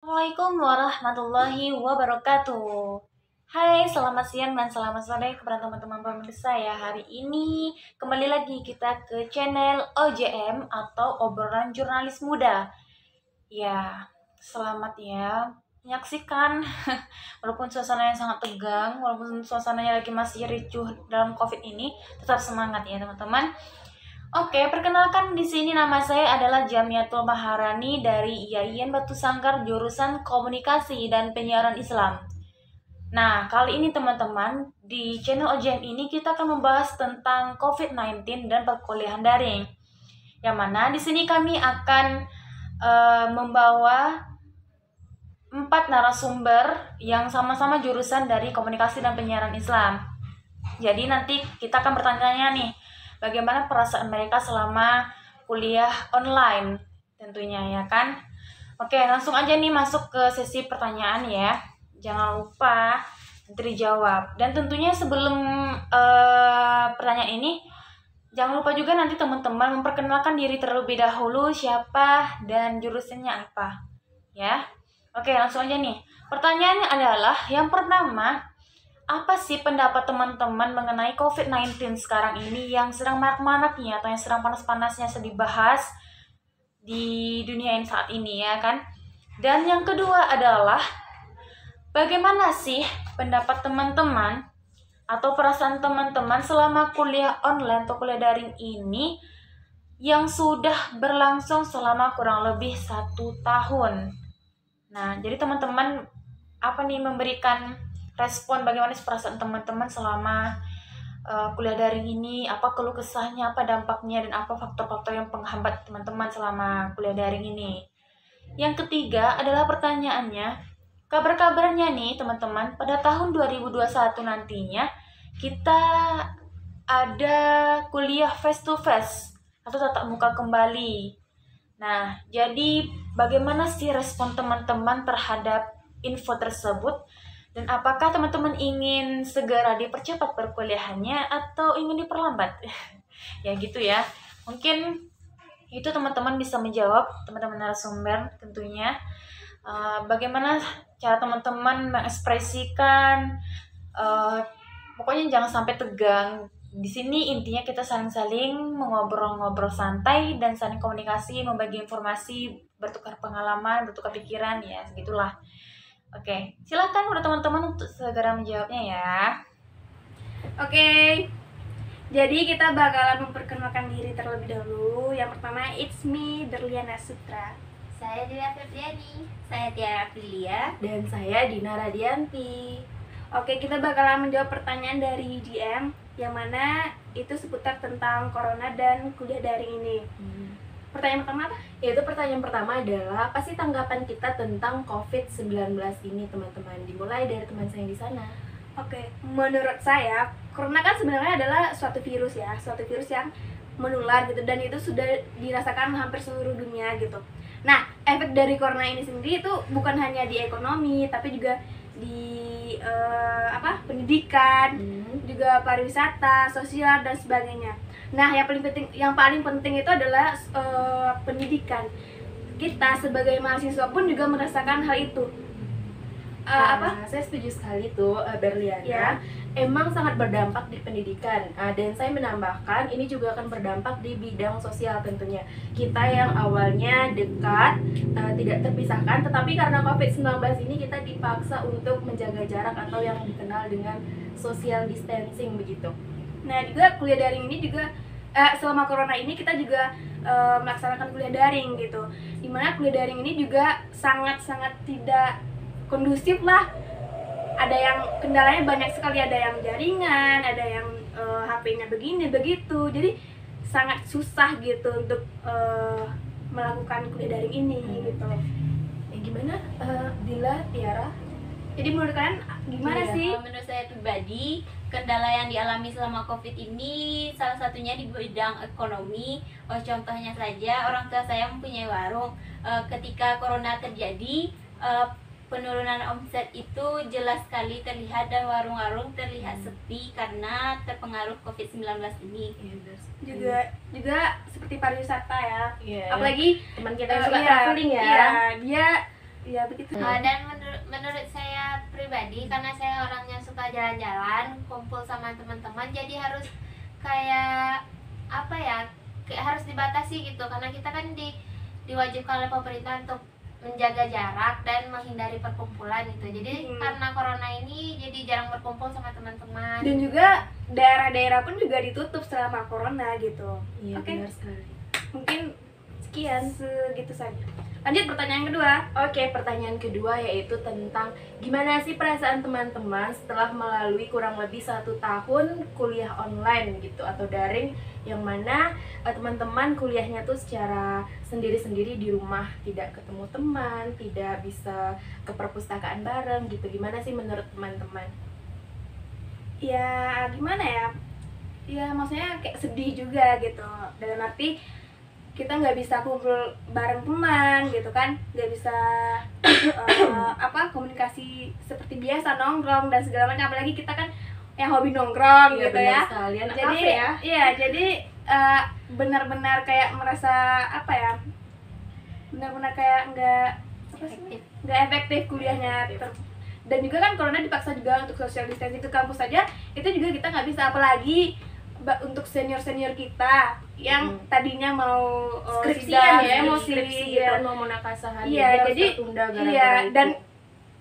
Assalamualaikum warahmatullahi wabarakatuh. Hai, selamat siang dan selamat sore kepada teman-teman pemirsa ya. Hari ini kembali lagi kita ke channel OJM atau Obrolan Jurnalis Muda. Ya, selamat ya menyaksikan walaupun suasananya sangat tegang, walaupun suasananya lagi masih ricuh dalam Covid ini, tetap semangat ya teman-teman. Oke, perkenalkan di sini nama saya adalah Jamiatul Maharani dari IAIN Batu Sangkar jurusan Komunikasi dan Penyiaran Islam. Nah, kali ini teman-teman, di channel OJM ini kita akan membahas tentang COVID-19 dan perkuliahan daring. Yang mana di sini kami akan membawa 4 narasumber yang sama-sama jurusan dari Komunikasi dan Penyiaran Islam. Jadi nanti kita akan bertanya nih, bagaimana perasaan mereka selama kuliah online tentunya ya kan. Oke, langsung aja nih masuk ke sesi pertanyaan ya. Jangan lupa nanti dijawab. Dan tentunya sebelum pertanyaan ini, jangan lupa juga nanti teman-teman memperkenalkan diri terlebih dahulu, siapa dan jurusannya apa ya. Oke, langsung aja nih. Pertanyaannya adalah yang pertama, apa sih pendapat teman-teman mengenai COVID-19 sekarang ini yang sedang marak-maraknya atau yang sedang panas-panasnya sedang dibahas di dunia ini saat ini ya kan? Dan yang kedua adalah bagaimana sih pendapat teman-teman atau perasaan teman-teman selama kuliah online atau kuliah daring ini yang sudah berlangsung selama kurang lebih 1 tahun. Nah, jadi teman-teman apa nih memberikan respon bagaimana perasaan teman-teman selama kuliah daring ini, apa keluh kesahnya, apa dampaknya, dan apa faktor-faktor yang penghambat teman-teman selama kuliah daring ini. Yang ketiga adalah pertanyaannya, kabar-kabarnya nih teman-teman, pada tahun 2021 nantinya kita ada kuliah face to face atau tatap muka kembali. Nah, jadi bagaimana sih respon teman-teman terhadap info tersebut? Dan apakah teman-teman ingin segera dipercepat perkuliahannya atau ingin diperlambat? Ya gitu ya. Mungkin itu teman-teman bisa menjawab, teman-teman narasumber tentunya. Bagaimana cara teman-teman mengekspresikan, pokoknya jangan sampai tegang. Di sini intinya kita saling-saling mengobrol-ngobrol santai dan saling komunikasi, membagi informasi, bertukar pengalaman, bertukar pikiran, ya segitulah. Oke, silakan udah teman-teman untuk segera menjawabnya ya. Oke, jadi kita bakalan memperkenalkan diri terlebih dahulu. Yang pertama, it's me, Derliana Sutra. Saya Dina Febriani, saya Tiara Aprilia, dan saya Dina Radianti. Oke, kita bakalan menjawab pertanyaan dari DM yang mana itu seputar tentang corona dan kuliah daring ini. Pertanyaan pertama apa? Yaitu pertanyaan pertama adalah apa sih tanggapan kita tentang COVID-19 ini, teman-teman? Dimulai dari teman saya di sana. Oke, menurut saya, corona kan sebenarnya adalah suatu virus ya, suatu virus yang menular gitu, dan itu sudah dirasakan hampir seluruh dunia gitu. Nah, efek dari corona ini sendiri itu bukan hanya di ekonomi, tapi juga di pendidikan, juga pariwisata, sosial dan sebagainya. Nah, yang paling penting itu adalah pendidikan. Kita sebagai mahasiswa pun juga merasakan hal itu. Saya setuju sekali tuh, Berliana. Ya. Emang sangat berdampak di pendidikan. Dan saya menambahkan ini juga akan berdampak di bidang sosial tentunya. Kita yang awalnya dekat, tidak terpisahkan, tetapi karena COVID-19 ini kita dipaksa untuk menjaga jarak atau yang dikenal dengan social distancing begitu. Nah, juga kuliah daring ini juga selama corona ini kita juga melaksanakan kuliah daring gitu. Dimana kuliah daring ini juga sangat-sangat tidak kondusif lah. Ada yang kendalanya banyak sekali, ada yang jaringan, ada yang HP-nya begini begitu. Jadi sangat susah gitu untuk melakukan kuliah daring ini gitu. Gimana, Dila, Tiara? Jadi menurut kalian gimana sih? Menurut saya pribadi, kendala yang dialami selama COVID ini salah satunya di bidang ekonomi. Contohnya saja, orang tua saya mempunyai warung. Ketika corona terjadi, penurunan omset itu jelas sekali terlihat dan warung-warung terlihat sepi karena terpengaruh COVID-19 ini. Juga seperti pariwisata ya. Yeah. Apalagi teman kita yang suka traveling ya. Dia ya begitu. Dan menurut saya pribadi, karena saya orangnya suka jalan-jalan, kumpul sama teman-teman, jadi harus kayak apa ya, kayak harus dibatasi gitu, karena kita kan diwajibkan oleh pemerintah untuk menjaga jarak dan menghindari perkumpulan gitu. Jadi karena corona ini jadi jarang berkumpul sama teman-teman. Dan juga daerah-daerah pun juga ditutup selama corona gitu. Iya, Oke. benar sekali. Mungkin sekian segitu saja. Lanjut pertanyaan kedua. Oke, pertanyaan kedua yaitu tentang gimana sih perasaan teman-teman setelah melalui kurang lebih 1 tahun kuliah online gitu atau daring, yang mana teman-teman kuliahnya tuh secara sendiri-sendiri di rumah, tidak ketemu teman, tidak bisa ke perpustakaan bareng gitu. Gimana sih menurut teman-teman? Ya gimana ya? Ya maksudnya kayak sedih juga gitu. Dalam arti kita nggak bisa kumpul bareng teman gitu kan, nggak bisa komunikasi seperti biasa, nongkrong dan segala macam, apalagi kita kan yang hobi nongkrong Iya, gitu benar ya. sekali. Anak Jadi kafe ya. iya, jadi benar-benar kayak merasa apa ya, benar-benar kayak nggak efektif kuliahnya. Dan juga kan corona dipaksa juga untuk social distancing ke kampus saja, itu juga kita nggak bisa, apalagi untuk senior kita yang tadinya mau Skripsian ya, mau skripsi skripsian, gitu. mau munakasahan, Iya, harus jadi tertunda gara-gara iya, itu.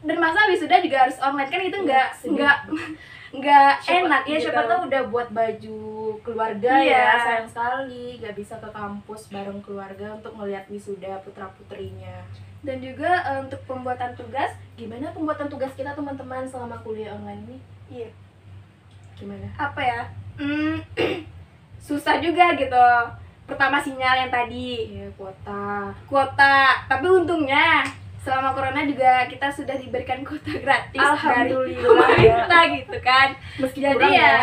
dan masa wisuda juga harus online kan, itu nggak Siapa- enak ya gitu. siapa tahu udah buat baju keluarga Iya. ya, sayang sekali gak bisa ke kampus bareng keluarga untuk melihat wisuda putra-putrinya. Dan juga untuk pembuatan tugas, Gimana pembuatan tugas kita teman-teman selama kuliah online ini? iya Gimana? apa ya, susah juga gitu. Pertama sinyal yang tadi, Iya, kuota. tapi untungnya selama corona juga kita sudah diberikan kuota gratis dari Alhamdulillah pemerintah gitu kan. Meski Jadi kurang ya,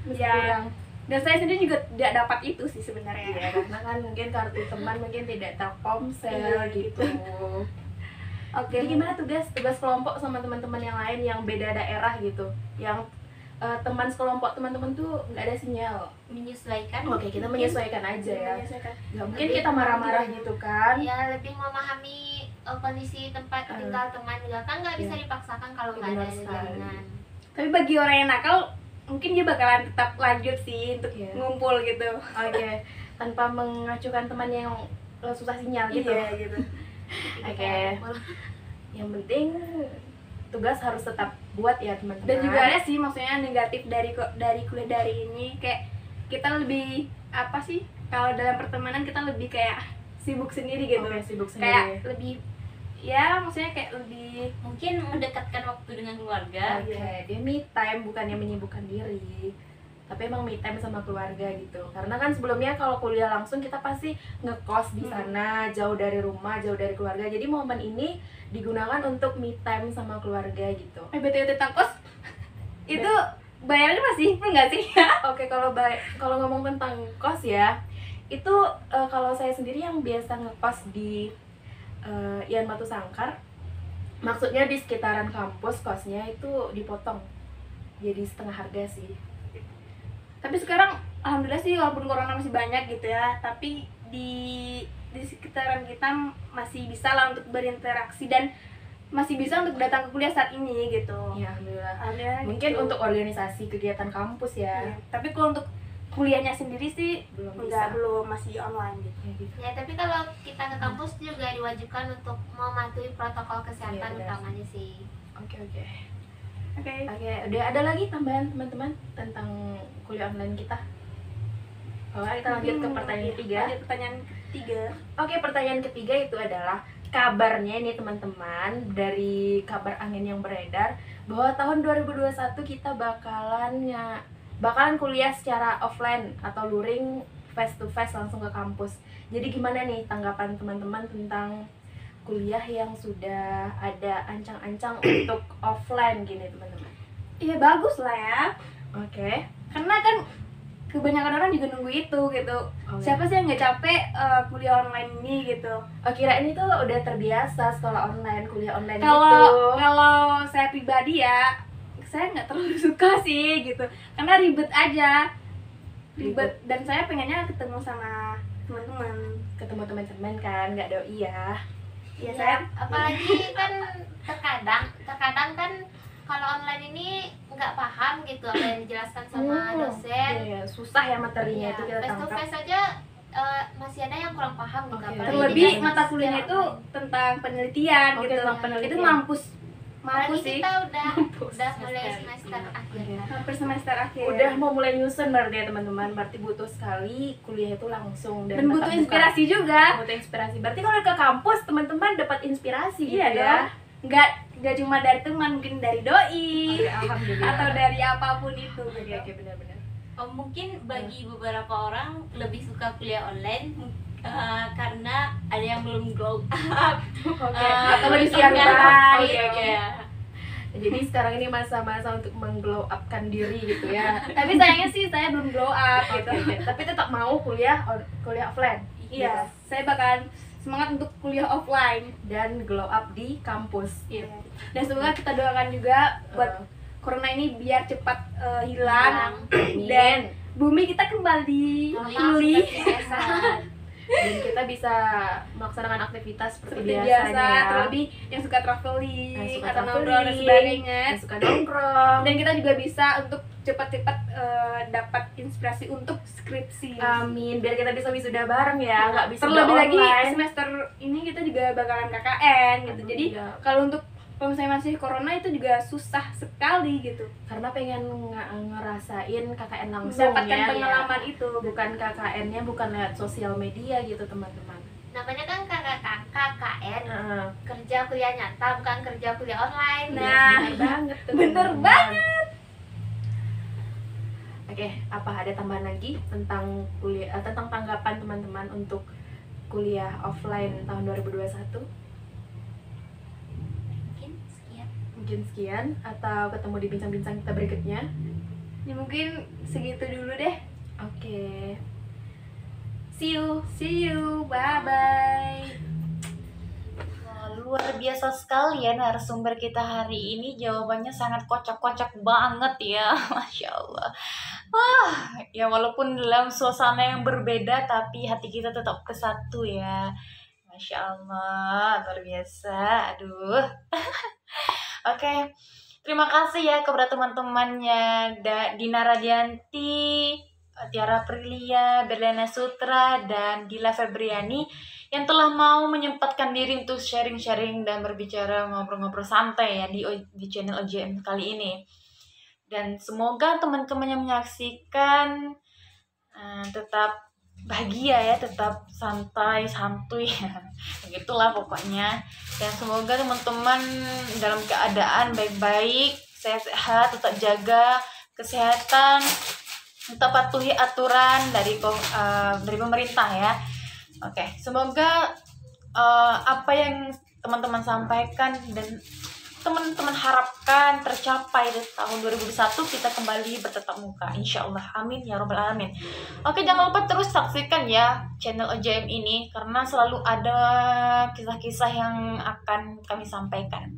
meski ya. kurang. Dan saya sendiri juga tidak dapat itu sih sebenarnya. Iya, karena kan mungkin kartu teman mungkin tidak Telkomsel Iya, gitu. Oke, Jadi gimana tugas kelompok sama teman-teman yang lain yang beda daerah gitu, yang teman sekelompok teman-teman tuh nggak ada sinyal. Menyesuaikan. Oke, kita menyesuaikan aja ya. Menyesuaikan. Nggak mungkin kita marah-marah gitu kan. Ya lebih memahami kondisi tempat tinggal teman juga kan, nggak bisa dipaksakan kalau nggak Benar ada sekali. jaminan. Tapi bagi orang yang nakal, mungkin dia bakalan tetap lanjut sih untuk Iya. ngumpul gitu. Oke, tanpa mengacukan teman yang susah sinyal gitu. Iya gitu. Oke. Yang penting tugas harus tetap buat ya teman-teman. Dan juga ada sih maksudnya negatif dari kuliah daring ini, kayak kita lebih apa sih, kalau dalam pertemanan kita lebih kayak sibuk sendiri gitu. Oke, sibuk Kayak sendiri. lebih, ya maksudnya kayak lebih Mungkin mendekatkan waktu dengan keluarga. Oke, dia me time, bukannya menyibukkan diri, tapi emang me time sama keluarga gitu. Karena kan sebelumnya kalau kuliah langsung kita pasti ngekos di sana, jauh dari rumah, jauh dari keluarga. Jadi momen ini digunakan untuk me time sama keluarga gitu. BTW tentang kos itu bayarnya masih full nggak sih? Oke, kalau ngomong tentang kos ya, itu kalau saya sendiri yang biasa ngekos di Ian Batu Sangkar, maksudnya di sekitaran kampus, kosnya itu dipotong jadi setengah harga sih. Tapi sekarang alhamdulillah sih, walaupun corona masih banyak gitu ya, tapi di sekitaran kita masih bisa lah untuk berinteraksi dan masih bisa untuk datang ke kuliah saat ini gitu. Ya, alhamdulillah. Alhamdulillah Mungkin gitu. untuk organisasi kegiatan kampus ya. Iya. Tapi kalau untuk kuliahnya sendiri sih Belum enggak, bisa. belum, masih online gitu. Ya, gitu. Ya, tapi kalau kita ke kampus juga diwajibkan untuk mematuhi protokol kesehatan Iya, benar. utamanya sih. Oke. Oke. Oke, udah ada lagi tambahan teman-teman tentang kuliah online kita? Oh, kita lanjut ke pertanyaan ketiga. Lanjut pertanyaan ketiga. Oke, pertanyaan ketiga itu adalah kabarnya ini teman-teman, dari kabar angin yang beredar bahwa tahun 2021 kita bakalan kuliah secara offline atau luring, face to face langsung ke kampus. Jadi gimana nih tanggapan teman-teman tentang kuliah yang sudah ada ancang-ancang untuk offline gini teman-teman? Iya bagus lah ya. Oke. Karena kan kebanyakan orang juga nunggu itu gitu. Oh, Siapa sih yang nggak capek kuliah online ini gitu? Oh, kira ini tuh udah terbiasa sekolah online, kuliah online Kalau gitu. saya pribadi ya, saya nggak terlalu suka sih gitu. Karena ribet aja. Ribet, dan saya pengennya ketemu sama teman-teman. Ketemu teman-teman kan, nggak doi ya. Iya, Ya, saya apalagi kan terkadang kan kalau online ini nggak paham gitu apa yang dijelaskan sama dosen. Iya, susah ya materinya Iya, itu kita face to tangkap. face aja masih ada yang kurang paham gitu. Oke. apalagi terlebih dengan mata kuliahnya secara itu online. tentang penelitian Oke, gitu. tentang penelitian. Itu mampus Apalagi sih. kita udah Mampus. mulai semester akhir. Oke. Hampir semester akhir. Udah mau mulai nyusun berarti ya teman-teman. Berarti butuh sekali kuliah itu langsung dan butuh tatap muka. inspirasi juga. Butuh inspirasi. Berarti kalau ke kampus teman-teman dapat inspirasi gitu Iya ya. dong. Nggak cuma dari teman, mungkin dari doi Oke, alhamdulillah. atau dari apapun itu. Oke, oke, benar-benar. Mungkin bagi beberapa orang lebih suka kuliah online karena ada yang belum glow up. Oke. Atau lebih Iya, santai. Oke, oke. Iya. Jadi sekarang ini masa-masa untuk mengglow upkan diri gitu ya. Tapi sayangnya sih saya belum glow up gitu. Oke, tapi tetap mau kuliah offline. Iya, saya bakalan semangat untuk kuliah offline. Dan glow up di kampus. Iya. Dan semoga kita doakan juga buat corona ini biar cepat hilang Amin. dan bumi kita kembali pulih Dan kita bisa melaksanakan aktivitas seperti seperti biasanya. biasa. Terlebih yang suka traveling Yang suka atau traveling, nongkrong dan sebagainya. yang suka nongkrong. Dan kita juga bisa untuk cepat-cepat dapat inspirasi untuk skripsi. Amin, biar kita bisa wisuda bareng ya, nggak bisa Terlebih lagi online. semester ini kita juga bakalan KKN gitu. Aduh, Jadi iya. kalau untuk kalau misalnya masih corona itu juga susah sekali gitu. Karena pengen ngerasain KKN langsung Mendapatkan ya. pengalaman itu. Bukan KKN-nya bukan lewat sosial media gitu teman-teman. Namanya kan KKN, Heeh. kerja kuliah nyata bukan kerja kuliah online. Nah, Bener banget tuh, bener teman-teman. banget. Oke, apa ada tambahan lagi tentang kuliah tentang tanggapan teman-teman untuk kuliah offline tahun 2021? Mungkin sekian. Mungkin sekian atau ketemu di bincang-bincang kita berikutnya. Ya mungkin segitu dulu deh. Oke. See you, bye-bye. Wah, luar biasa sekali ya narasumber kita hari ini. Jawabannya sangat kocak-kocak banget ya. Masya Allah. Wah, ya walaupun dalam suasana yang berbeda tapi hati kita tetap kesatu ya. Masya Allah, luar biasa. Aduh. Oke, terima kasih ya kepada teman-temannya Dina Radianti, Tiara Prilia, Berliana Sutra, dan Dila Febriani yang telah mau menyempatkan diri untuk sharing-sharing dan berbicara ngobrol-ngobrol santai ya di channel OJM kali ini. Dan semoga teman-teman yang menyaksikan tetap bahagia ya, tetap santai, santuy. Begitulah pokoknya. Dan semoga teman-teman dalam keadaan baik-baik, sehat-sehat, tetap jaga kesehatan, tetap patuhi aturan dari pemerintah ya. Oke, semoga apa yang teman-teman sampaikan dan teman-teman harapkan tercapai di tahun 2021 kita kembali bertatap muka, insya Allah, amin ya robbal alamin. Oke, jangan lupa terus saksikan ya channel OJM ini karena selalu ada kisah-kisah yang akan kami sampaikan.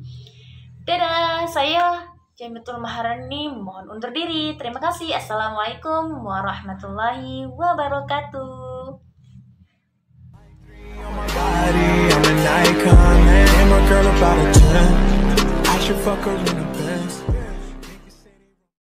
Dadah, saya Jamiatul Maharani mohon undur diri. Terima kasih. Assalamualaikum warahmatullahi wabarakatuh. Body, I'm an icon, man. And my girl about a 10. I should fuck her in a bed.